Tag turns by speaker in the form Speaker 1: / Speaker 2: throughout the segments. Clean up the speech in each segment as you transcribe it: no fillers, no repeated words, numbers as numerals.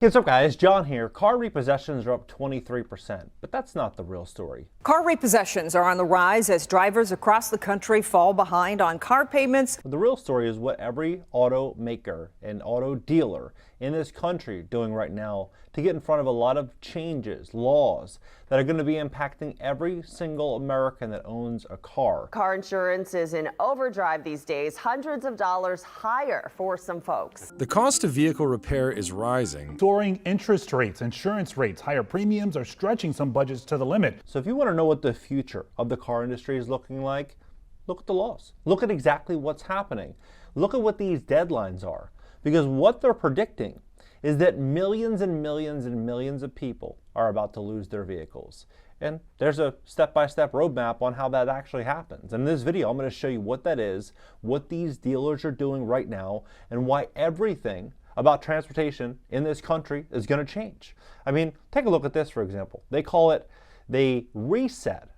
Speaker 1: What's up, guys? John here. Car repossessions are up 23%, but that's not the real story.
Speaker 2: Car repossessions are on the rise as drivers across the country fall behind on car payments.
Speaker 1: The real story is what every automaker and auto dealer in this country are doing right now to get in front of a lot of changes, laws that are going to be impacting every single American that owns a car.
Speaker 3: Car insurance is in overdrive these days, hundreds of dollars higher for some folks.
Speaker 4: The cost of vehicle repair is rising.
Speaker 5: Soaring interest rates, insurance rates, higher premiums are stretching some budgets to the limit.
Speaker 1: So if you want to know what the future of the car industry is looking like, look at the laws. Look at exactly what's happening. Look at what these deadlines are. Because what they're predicting is that millions and millions and millions of people are about to lose their vehicles. And there's a step-by-step roadmap on how that actually happens. In this video, I'm going to show you what that is, what these dealers are doing right now, and why everything about transportation in this country is going to change. I mean, take a look at this, for example. They call it a reset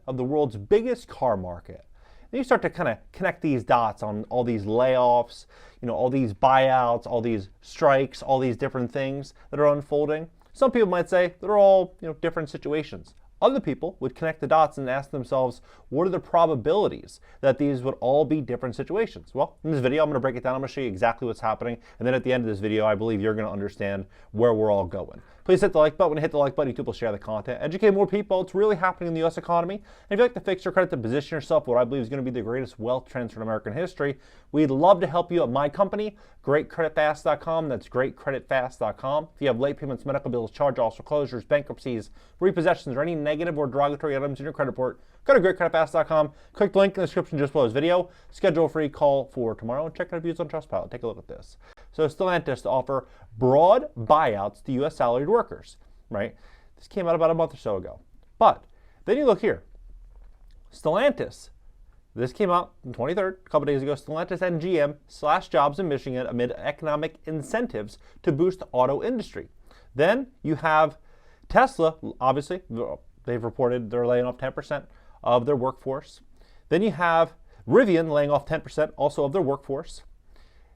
Speaker 1: of the world's biggest car market. And you start to kind of connect these dots on all these layoffs, all these buyouts, all these strikes, all these different things that are unfolding. Some people might say they're all different situations. Other people would connect the dots and ask themselves, what are the probabilities that these would all be different situations? Well, in this video, I'm going to break it down. I'm going to show you exactly what's happening. And then at the end of this video, I believe you're going to understand where we're all going. Please hit the like button. When you hit the like button, YouTube will share the content, educate more people. It's really happening in the U.S. economy. And if you'd like to fix your credit to position yourself for what I believe is going to be the greatest wealth transfer in American history, we'd love to help you at my company, GreatCreditFast.com. That's GreatCreditFast.com. If you have late payments, medical bills, charge-offs, foreclosures, bankruptcies, repossessions, or any negative or derogatory items in your credit report, go to GreatCreditFast.com. Click the link in the description just below this video. Schedule a free call for tomorrow and check out reviews on Trustpilot. Take a look at this. So Stellantis to offer broad buyouts to U.S. salaried workers, right? This came out about a month or so ago. But then you look here. Stellantis, this came out on 23rd, a couple days ago. Stellantis and GM slash jobs in Michigan amid economic incentives to boost the auto industry. Then you have Tesla, obviously, they've reported they're laying off 10% of their workforce. Then you have Rivian laying off 10% also of their workforce.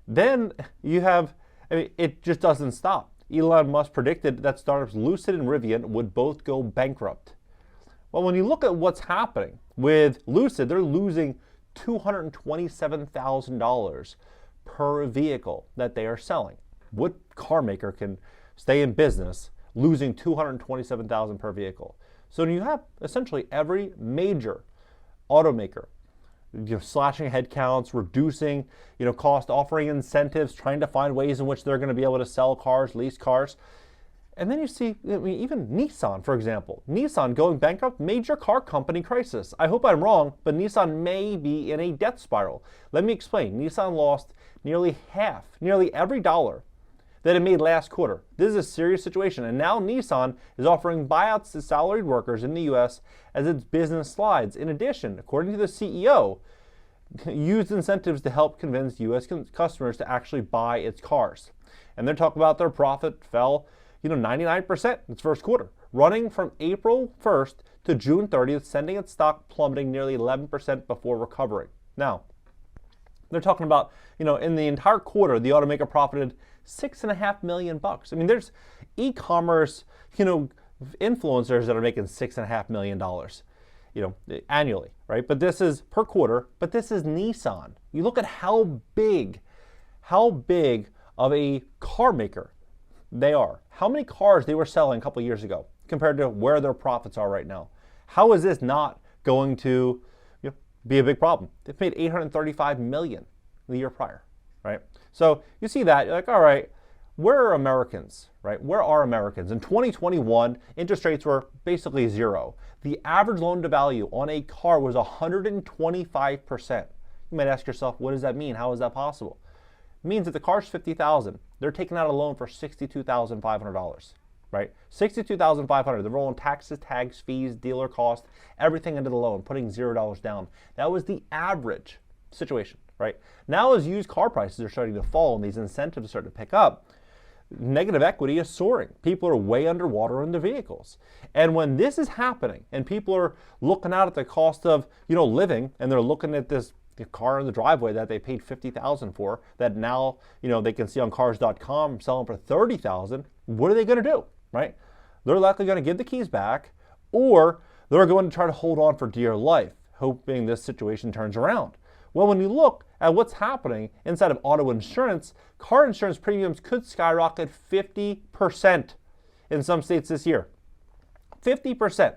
Speaker 1: Then you have, it just doesn't stop. Elon Musk predicted that startups Lucid and Rivian would both go bankrupt. Well, when you look at what's happening with Lucid, they're losing $227,000 per vehicle that they are selling. What car maker can stay in business losing $227,000 per vehicle? So you have essentially every major automaker slashing headcounts, reducing cost, offering incentives, trying to find ways in which they're going to be able to sell cars, lease cars. And then you see, even Nissan, for example. Nissan going bankrupt, major car company crisis. I hope I'm wrong, but Nissan may be in a death spiral. Let me explain. Nissan lost nearly every dollar that it made last quarter. This is a serious situation, and now Nissan is offering buyouts to salaried workers in the U.S. as its business slides. In addition, according to the CEO, used incentives to help convince U.S. customers to actually buy its cars. And they're talking about their profit fell 99% in its first quarter, running from April 1st to June 30th, sending its stock plummeting nearly 11% before recovering. Now, they're talking about, in the entire quarter, the automaker profited $6.5 million. I mean, there's e-commerce, influencers that are making $6.5 million, annually, right? But this is per quarter, but this is Nissan. You look at how big of a car maker they are. How many cars they were selling a couple years ago compared to where their profits are right now. How is this not going to be a big problem? They've made $835 million the year prior, right? So you see that, you're like, all right, where are Americans, right? Where are Americans? In 2021, interest rates were basically zero. The average loan to value on a car was 125%. You might ask yourself, what does that mean? How is that possible? It means that the car's $50,000. They're taking out a loan for $62,500, right? $62,500. They're rolling taxes, tags, fees, dealer cost, everything into the loan, putting $0 down. That was the average situation, right? Now as used car prices are starting to fall and these incentives start to pick up, negative equity is soaring. People are way underwater in their vehicles. And when this is happening and people are looking out at the cost of living, and they're looking at a car in the driveway that they paid $50,000 for, that now they can see on Cars.com selling for $30,000. What are they going to do, right? They're likely going to give the keys back, or they're going to try to hold on for dear life, hoping this situation turns around. Well, when you look at what's happening inside of auto insurance, car insurance premiums could skyrocket 50% in some states this year. 50%.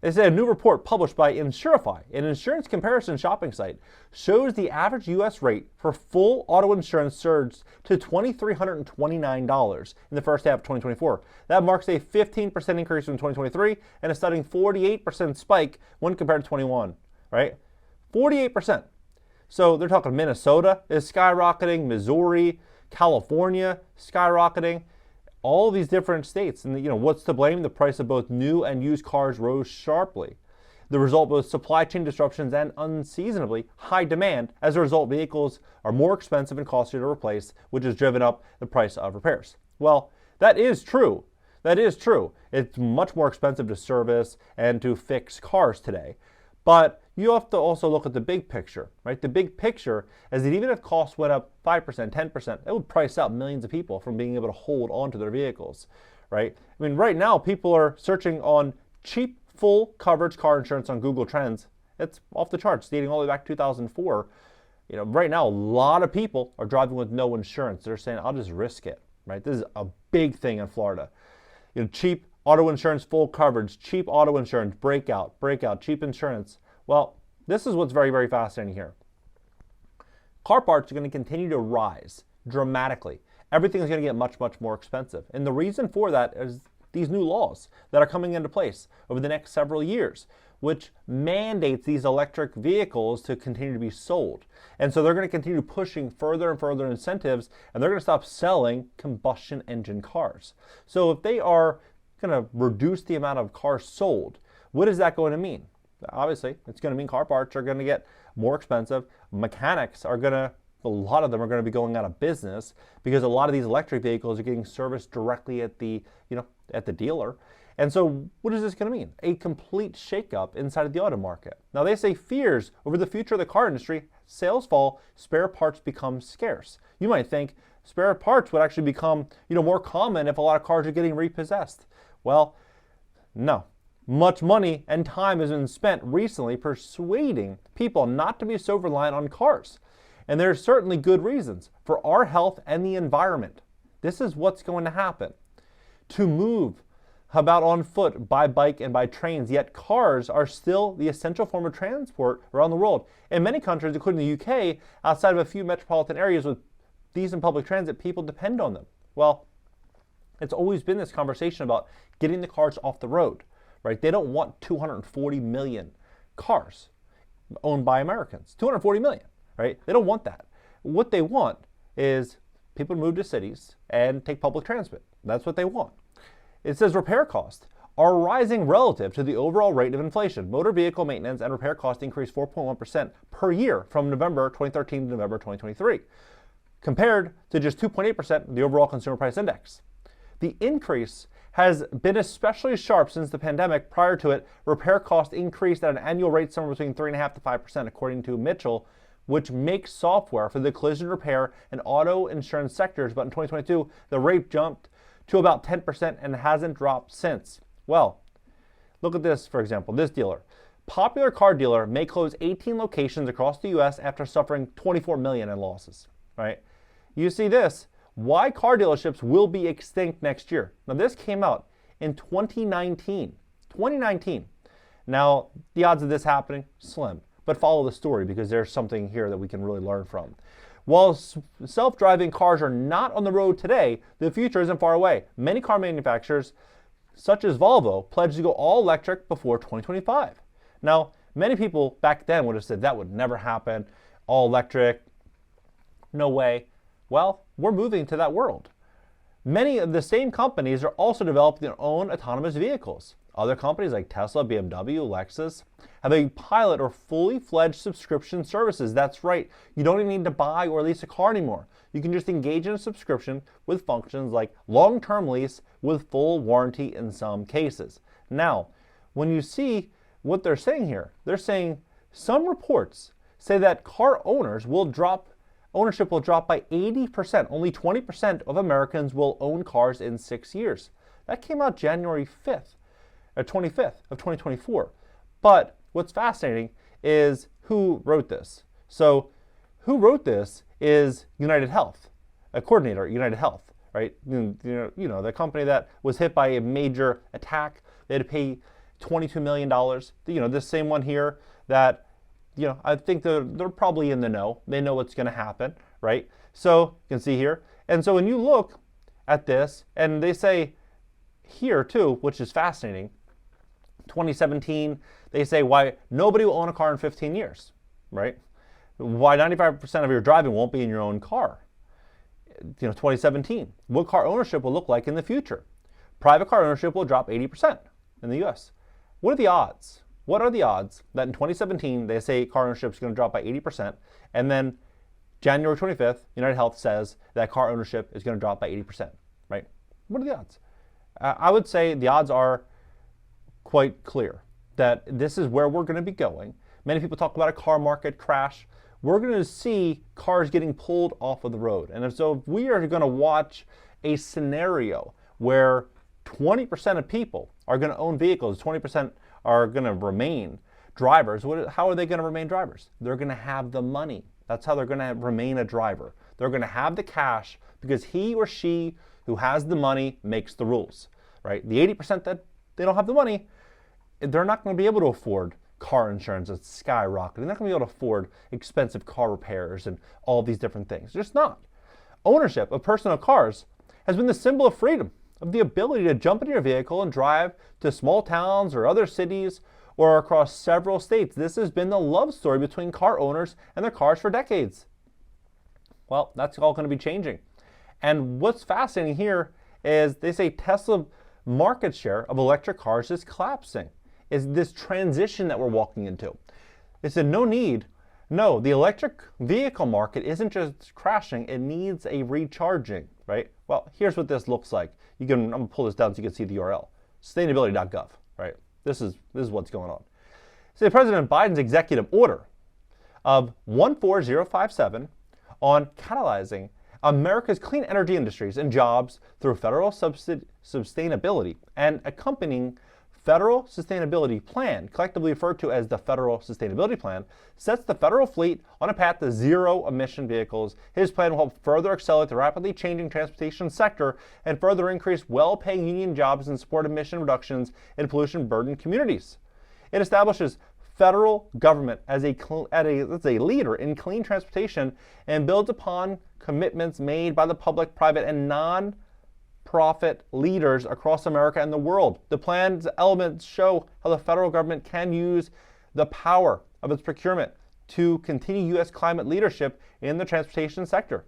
Speaker 1: They say a new report published by Insurify, an insurance comparison shopping site, shows the average U.S. rate for full auto insurance surged to $2,329 in the first half of 2024. That marks a 15% increase from 2023 and a stunning 48% spike when compared to 21, right? 48%. So they're talking Minnesota is skyrocketing, Missouri, California skyrocketing. All these different states, and what's to blame? The price of both new and used cars rose sharply. The result was supply chain disruptions and unseasonably high demand. As a result, vehicles are more expensive and costlier to replace, which has driven up the price of repairs. Well, that is true. That is true. It's much more expensive to service and to fix cars today. But you have to also look at the big picture, right? The big picture is that even if costs went up 5%, 10%, it would price out millions of people from being able to hold on to their vehicles, right? I mean, right now, people are searching on cheap, full coverage car insurance on Google Trends. It's off the charts, dating all the way back to 2004. Right now, a lot of people are driving with no insurance. They're saying, I'll just risk it, right? This is a big thing in Florida. Cheap auto insurance, full coverage, cheap auto insurance, breakout, cheap insurance. Well, this is what's very, very fascinating here. Car parts are going to continue to rise dramatically. Everything is going to get much, much more expensive. And the reason for that is these new laws that are coming into place over the next several years, which mandates these electric vehicles to continue to be sold. And so they're going to continue pushing further and further incentives, and they're going to stop selling combustion engine cars. So if they are going to reduce the amount of cars sold, what is that going to mean? Obviously, it's going to mean car parts are going to get more expensive. Mechanics are a lot of them are going to be going out of business because a lot of these electric vehicles are getting serviced directly at the dealer. And so what is this going to mean? A complete shakeup inside of the auto market. Now they say fears over the future of the car industry, sales fall, spare parts become scarce. You might think spare parts would actually become, more common if a lot of cars are getting repossessed. Well, no. Much money and time has been spent recently persuading people not to be so reliant on cars. And there's certainly good reasons for our health and the environment. This is what's going to happen. To move about on foot, by bike, and by trains, yet cars are still the essential form of transport around the world. In many countries, including the UK, outside of a few metropolitan areas with decent public transit, people depend on them. Well, it's always been this conversation about getting the cars off the road. Right? They don't want 240 million cars owned by Americans. 240 million, right? They don't want that. What they want is people to move to cities and take public transit. That's what they want. It says repair costs are rising relative to the overall rate of inflation. Motor vehicle maintenance and repair costs increased 4.1% per year from November 2013 to November 2023, compared to just 2.8% of the overall consumer price index. The increase has been especially sharp since the pandemic. Prior to it, repair costs increased at an annual rate somewhere between 3.5% to 5%, according to Mitchell, which makes software for the collision repair and auto insurance sectors. But in 2022, the rate jumped to about 10% and hasn't dropped since. Well, look at this, for example, this dealer. Popular car dealer may close 18 locations across the U.S. after suffering $24 million in losses, right? You see this. Why car dealerships will be extinct next year. Now, this came out in 2019. 2019. Now, the odds of this happening, slim. But follow the story because there's something here that we can really learn from. While self-driving cars are not on the road today, the future isn't far away. Many car manufacturers, such as Volvo, pledged to go all electric before 2025. Now, many people back then would have said that would never happen. All electric, no way. Well, we're moving to that world. Many of the same companies are also developing their own autonomous vehicles. Other companies like Tesla, BMW, Lexus have a pilot or fully fledged subscription services. That's right. You don't even need to buy or lease a car anymore. You can just engage in a subscription with functions like long-term lease with full warranty in some cases. Now, when you see what they're saying here, they're saying some reports say that ownership will drop by 80%. Only 20% of Americans will own cars in 6 years. That came out January 5th, or 25th of 2024. But what's fascinating is who wrote this. So who wrote this is United Health, a coordinator at United Health, right? You know, the company that was hit by a major attack. They had to pay $22 million. You know, this same one here that, you know, I think they're probably in the know. They know what's going to happen, right? So you can see here. And so when you look at this, and they say here too, which is fascinating, 2017, they say why nobody will own a car in 15 years, right? Why 95% of your driving won't be in your own car. You know, 2017, what car ownership will look like in the future. Private car ownership will drop 80% in the US. What are the odds? What are the odds that in 2017 they say car ownership is going to drop by 80%, and then January 25th, United Health says that car ownership is going to drop by 80%, right? What are the odds? I would say the odds are quite clear that this is where we're going to be going. Many people talk about a car market crash. We're going to see cars getting pulled off of the road. And so if we are going to watch a scenario where 20% of people are going to own vehicles, 20% are going to remain drivers, how are they going to remain drivers? They're going to have the money. That's how they're going to remain a driver. They're going to have the cash because he or she who has the money makes the rules, right? The 80% that they don't have the money, they're not going to be able to afford car insurance that's skyrocketing. They're not going to be able to afford expensive car repairs and all these different things. They're just not. Ownership of personal cars has been the symbol of freedom, of the ability to jump into your vehicle and drive to small towns or other cities or across several states. This has been the love story between car owners and their cars for decades. Well, that's all going to be changing. And what's fascinating here is they say Tesla market share of electric cars is collapsing. Is this transition that we're walking into. They said no, the electric vehicle market isn't just crashing, it needs a recharging, right? Well, here's what this looks like. I'm gonna pull this down so you can see the URL. Sustainability.gov, right? This is what's going on. So President Biden's executive order of 14057 on catalyzing America's clean energy industries and jobs through federal sustainability and accompanying Federal Sustainability Plan, collectively referred to as the Federal Sustainability Plan, sets the federal fleet on a path to zero-emission vehicles. His plan will help further accelerate the rapidly changing transportation sector and further increase well-paying union jobs and support emission reductions in pollution-burdened communities. It establishes federal government as a leader in clean transportation and builds upon commitments made by the public, private, and non-profit leaders across America and the world. The plan's elements show how the federal government can use the power of its procurement to continue U.S. climate leadership in the transportation sector.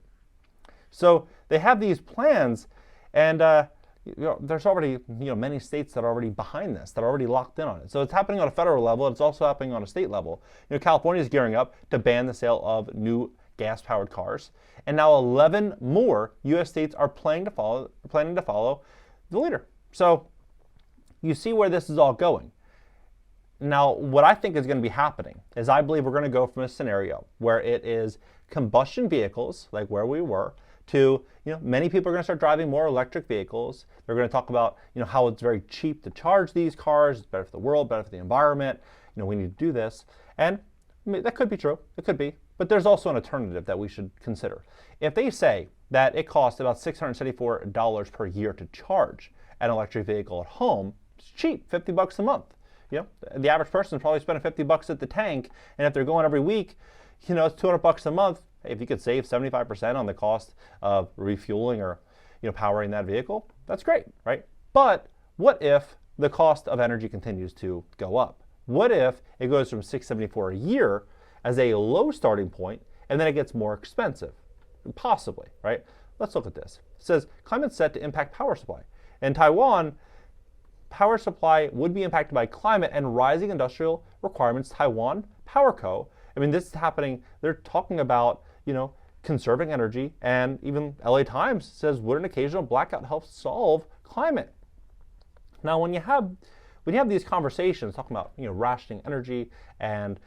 Speaker 1: So they have these plans, and there's already many states that are already behind this, that are already locked in on it. So it's happening on a federal level. It's also happening on a state level. California is gearing up to ban the sale of new gas-powered cars, and now 11 more U.S. states are planning to follow the leader. So you see where this is all going. Now, what I think is going to be happening is I believe we're going to go from a scenario where it is combustion vehicles, like where we were, to many people are going to start driving more electric vehicles. They're going to talk about how it's very cheap to charge these cars. It's better for the world, better for the environment. We need to do this, and that could be true. It could be. But there's also an alternative that we should consider. If they say that it costs about $674 per year to charge an electric vehicle at home, it's cheap, $50 a month. The average person is probably spending $50 at the tank, and if they're going every week, it's $200 a month. If you could save 75% on the cost of refueling or powering that vehicle, that's great, right? But what if the cost of energy continues to go up? What if it goes from $674 a year as a low starting point, and then it gets more expensive? Possibly, right? Let's look at this. It says, climate set to impact power supply. In Taiwan, power supply would be impacted by climate and rising industrial requirements. Taiwan Power Co. This is happening. They're talking about, conserving energy, and even LA Times says, would an occasional blackout help solve climate? Now, when you have when you have these conversations talking about rationing energy and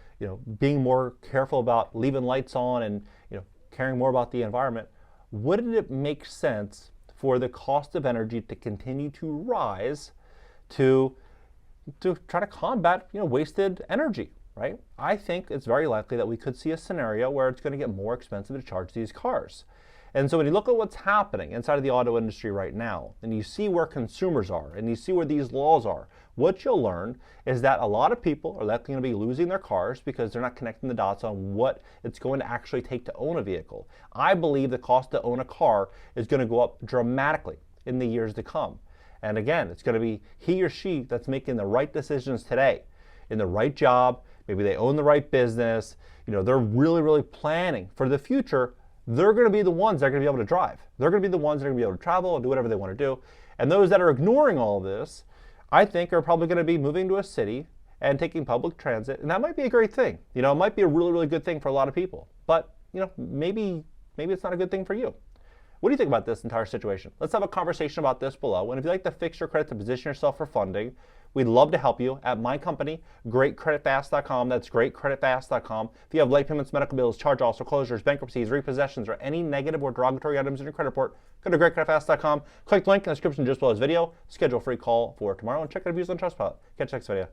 Speaker 1: being more careful about leaving lights on and caring more about the environment, wouldn't it make sense for the cost of energy to continue to rise to try to combat wasted energy, right? I think it's very likely that we could see a scenario where it's going to get more expensive to charge these cars. And so when you look at what's happening inside of the auto industry right now, and you see where consumers are, and you see where these laws are, what you'll learn is that a lot of people are likely going to be losing their cars because they're not connecting the dots on what it's going to actually take to own a vehicle. I believe the cost to own a car is going to go up dramatically in the years to come. And again, it's going to be he or she that's making the right decisions today, in the right job, maybe they own the right business, they're really, really planning for the future. They're going to be the ones that are going to be able to drive. They're going to be the ones that are going to be able to travel and do whatever they want to do. And those that are ignoring all of this, I think, are probably going to be moving to a city and taking public transit. And that might be a great thing. It might be a really, really good thing for a lot of people. But, maybe it's not a good thing for you. What do you think about this entire situation? Let's have a conversation about this below. And if you'd like to fix your credit to position yourself for funding, we'd love to help you at my company, GreatCreditFast.com. That's GreatCreditFast.com. If you have late payments, medical bills, charge-offs, foreclosures, bankruptcies, repossessions, or any negative or derogatory items in your credit report, go to GreatCreditFast.com. Click the link in the description just below this video. Schedule a free call for tomorrow and check out reviews on Trustpilot. Catch you next video.